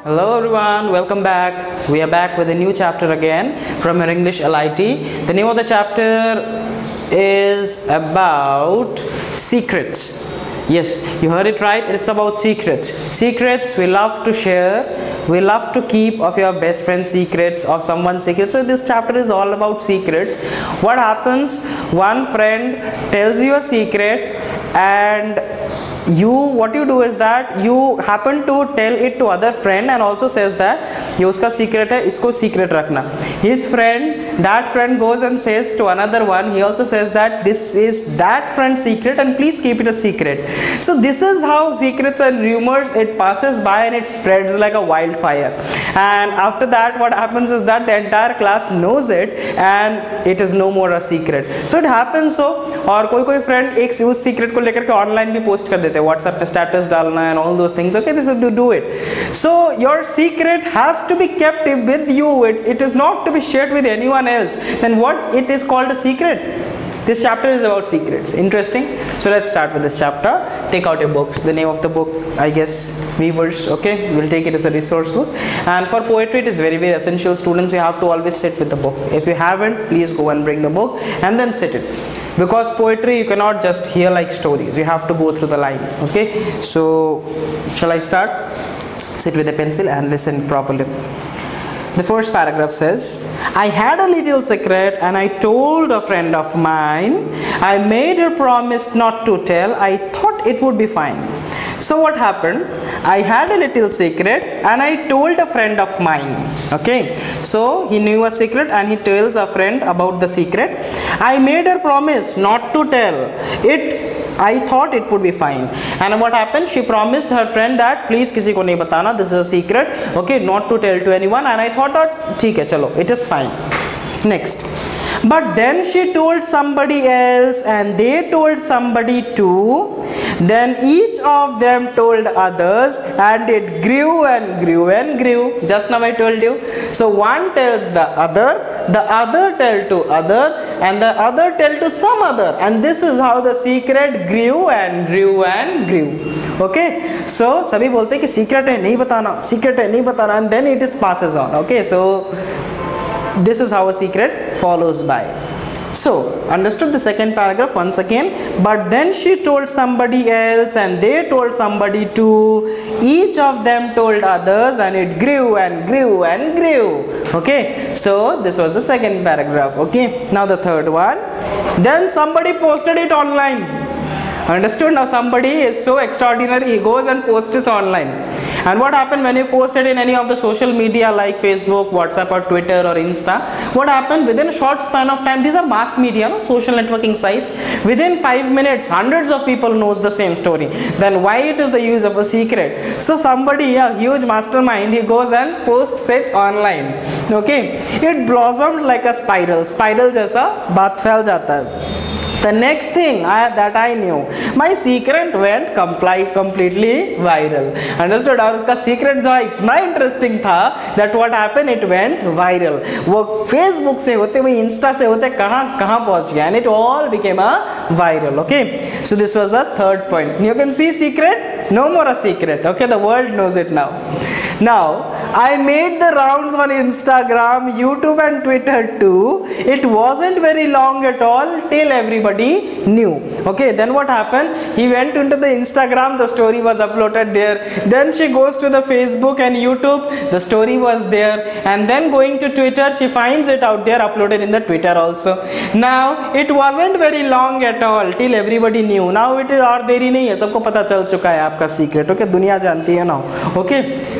Hello everyone, welcome back. We are back with a new chapter again from your English LIT. The name of the chapter is about secrets. Yes, you heard it right. It's about secrets. Secrets we love to share. We love to keep of your best friend's secrets, of someone's secrets. So this chapter is all about secrets. What happens? One friend tells you a secret, and what you do is that you happen to tell it to other friend and also says that ये उसका secret है, इसको secret रखना. His friend, that friend goes and says to another one, he also says that this is that friend's secret and please keep it a secret. So this is how secrets and rumors, it passes by and it spreads like a wildfire. And after that what happens is that the entire class knows it and it is no more a secret. So it happens so. और कोई friend एक उस secret को लेकर के online भी post कर देते हैं, WhatsApp पे status डालना and all those things. Okay, this is to do it. So your secret has to be kept with you. It is not to be shared with anyone else. Then what it is called a secret? This chapter is about secrets. Interesting. So let's start with this chapter. Take out your books. The name of the book, I guess, Weavers. Okay, we'll take it as a resource book. And for poetry, it is very, very essential. Students, you have to always sit with the book. If you haven't, please go and bring the book and then sit it. Because poetry, you cannot just hear like stories. You have to go through the line. Okay, so shall I start? Sit with a pencil and listen properly. The first paragraph says, I had a little secret and I told a friend of mine. I made her promise not to tell. I thought it would be fine. So what happened? I had a little secret and I told a friend of mine. Okay, so he knew a secret and he tells a friend about the secret. I made her promise not to tell it. I thought it would be fine. And what happened? She promised her friend that please किसी को नहीं बताना, this is a secret, okay, not to tell to anyone. And I thought that ठीक है चलो, it is fine. Next. But then she told somebody else and they told somebody too. Then each of them told others and it grew and grew and grew. Just now I told you. So one tells the other tell to other and the other tell to some other. And this is how the secret grew and grew and grew. Okay. So सभी बोलते हैं कि secret है नहीं बताना, secret है नहीं बताना, and then it is passes on. Okay. So this is how a secret follows by. So understood the second paragraph once again. But then she told somebody else and they told somebody too. Each of them told others and it grew and grew and grew. Okay, so this was the second paragraph. Okay, now the third one. Then somebody posted it online. Understood? Now somebody is so extraordinary, he goes and posts it online. And what happened when you post it in any of the social media like Facebook, WhatsApp or Twitter or Insta? What happened? Within a short span of time, these are mass media, no? Social networking sites. Within 5 minutes, hundreds of people knows the same story. Then why it is the use of a secret? So somebody, a huge mastermind, he goes and posts it online. Okay, it blossomed like a spiral. Spiral जैसा बात फैल जाता है. The next thing that I knew, my secret went completely viral. Understood? और उसका secret जो है इतना interesting था that what happened, it went viral. वो Facebook से होते हुए Insta से होते कहाँ पहुँच गया, and it all became a viral. Okay, so this was the third point. You can see secret, no more a secret. Okay, the world knows it now. Now I made the rounds on Instagram, YouTube and Twitter too. It wasn't very long at all till everybody knew. Okay, then what happened? He went into the Instagram, the story was uploaded there. Then she goes to the Facebook and YouTube, the story was there. And then going to Twitter, she finds it out there, uploaded in the Twitter also. Now it wasn't very long at all till everybody knew. Now it is और देरी नहीं है, सबको पता चल चुका है आपका secret. Okay, दुनिया जानती है now. Okay.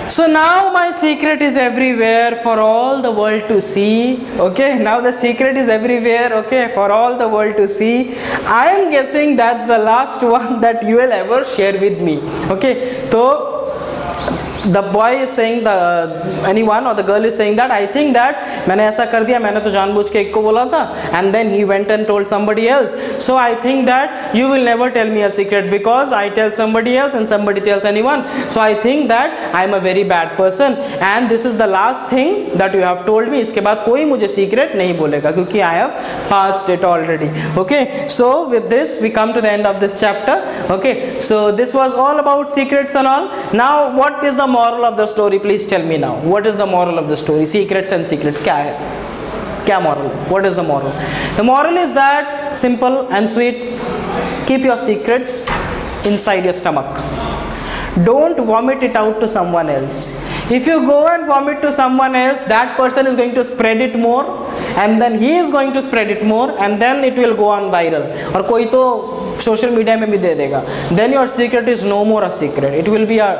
So now my secret is everywhere for all the world to see. Okay, now the secret is everywhere, okay, for all the world to see. I am guessing that's the last one that you will ever share with me. Okay, so the boy is saying, anyone or the girl is saying that I think that मैंने ऐसा कर दिया, मैंने तो जानबूझ के एक को बोला था, and then he went and told somebody else. So I think that you will never tell me a secret because I tell somebody else and somebody tells anyone. So I think that I am a very bad person and this is the last thing that you have told me. इसके बाद कोई मुझे secret नहीं बोलेगा क्योंकि I have passed it already. Okay, so with this we come to the end of this chapter. Okay, so this was all about secrets and all. Now what is the moral of the story? Please tell me now. What is the moral of the story? Secrets and secrets. क्या है? क्या moral? What is the moral? The moral is that simple and sweet. Keep your secrets inside your stomach. Don't vomit it out to someone else. If you go and vomit to someone else, that person is going to spread it more, and then he is going to spread it more, and then it will go on viral. और कोई तो social media में भी दे देगा. Then your secret is no more a secret. It will be a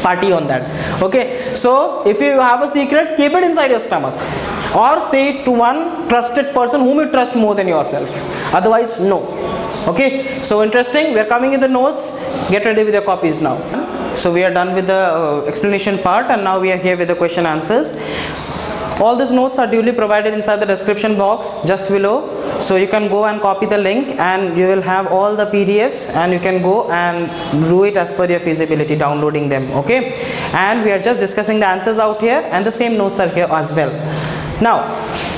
party on that. Okay, so if you have a secret, keep it inside your stomach, or say it to one trusted person whom you trust more than yourself. Otherwise, no. Okay, so interesting. We are coming in the notes. Get ready with your copies now. So we are done with the explanation part, and now we are here with the question answers. All these notes are duly provided inside the description box just below, so you can go and copy the link, and you will have all the PDFs, and you can go and do it as per your feasibility, downloading them. Okay, and we are just discussing the answers out here, and the same notes are here as well. Now,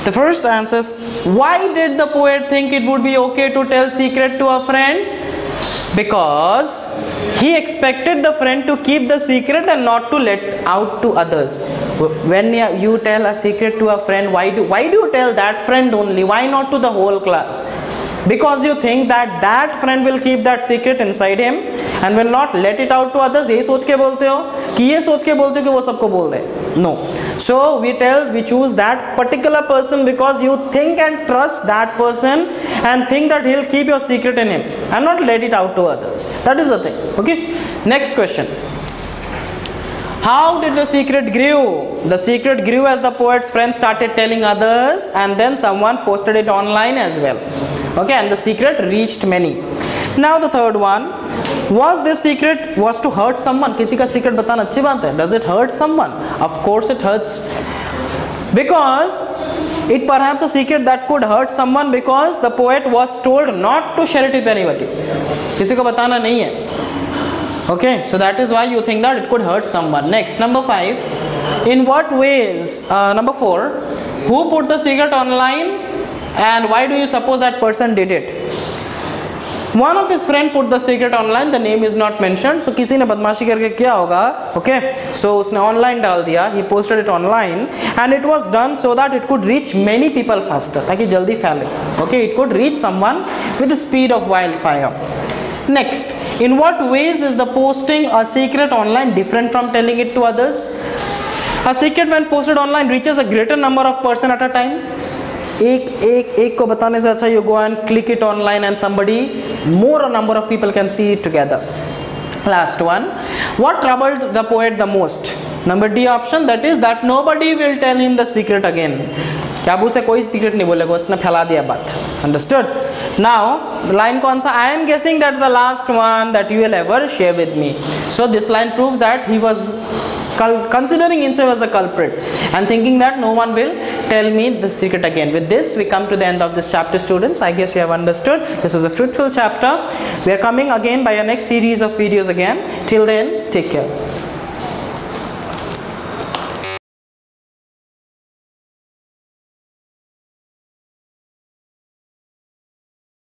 the first answers: why did the poet think it would be okay to tell secret to a friend? Because he expected the friend to keep the secret and not to let out to others. When you tell a secret to a friend, why do you tell that friend only? Why not to the whole class? Because you think that that friend will keep that secret inside him and will not let it out to others. ये सोच के बोलते हो कि ये सोच के बोलते हो कि वो सबको बोल दे? No. So we choose that particular person because you think and trust that person and think that he'll keep your secret in him and not let it out to others. That is the thing. Okay. Next question. How did the secret grew? The secret grew as the poet's friends started telling others, and then someone posted it online as well. Okay, and the secret reached many. Now the third one, was this secret was to hurt someone? किसी का secret बताना अच्छी बात है. Does it hurt someone? Of course it hurts. Because it perhaps a secret that could hurt someone because the poet was told not to share it with anybody. किसी को बताना नहीं है. Okay, so that is why you think that it could hurt someone. Next, number 5. In what ways? Number 4. Who put the secret online, and why do you suppose that person did it? One of his friend put the secret online. The name is not mentioned. So किसी ने बदमाशी करके क्या होगा? Okay, so उसने online डाल दिया. He posted it online, and it was done so that it could reach many people faster. ताकि जल्दी फैले. Okay, it could reach someone with the speed of wildfire. Next, in what ways is the posting a secret online different from telling it to others? A secret when posted online reaches a greater number of person at a time. एक को बताने से अच्छा you go and click it online and somebody more number of people can see it together. Last one, what troubled the poet the most? Number D option, that is that nobody will tell him the secret again. क्या अबू से कोई secret नहीं बोलेगा, उसने फैला दिया बात. Understood? Now line कौन सा? I am guessing that's the last one that you will ever share with me. So this line proves that he was considering himself as a culprit and thinking that no one will tell me the secret again. With this we come to the end of this chapter, students. I guess you have understood. This was a fruitful chapter. We are coming again by our next series of videos again. Till then, take care.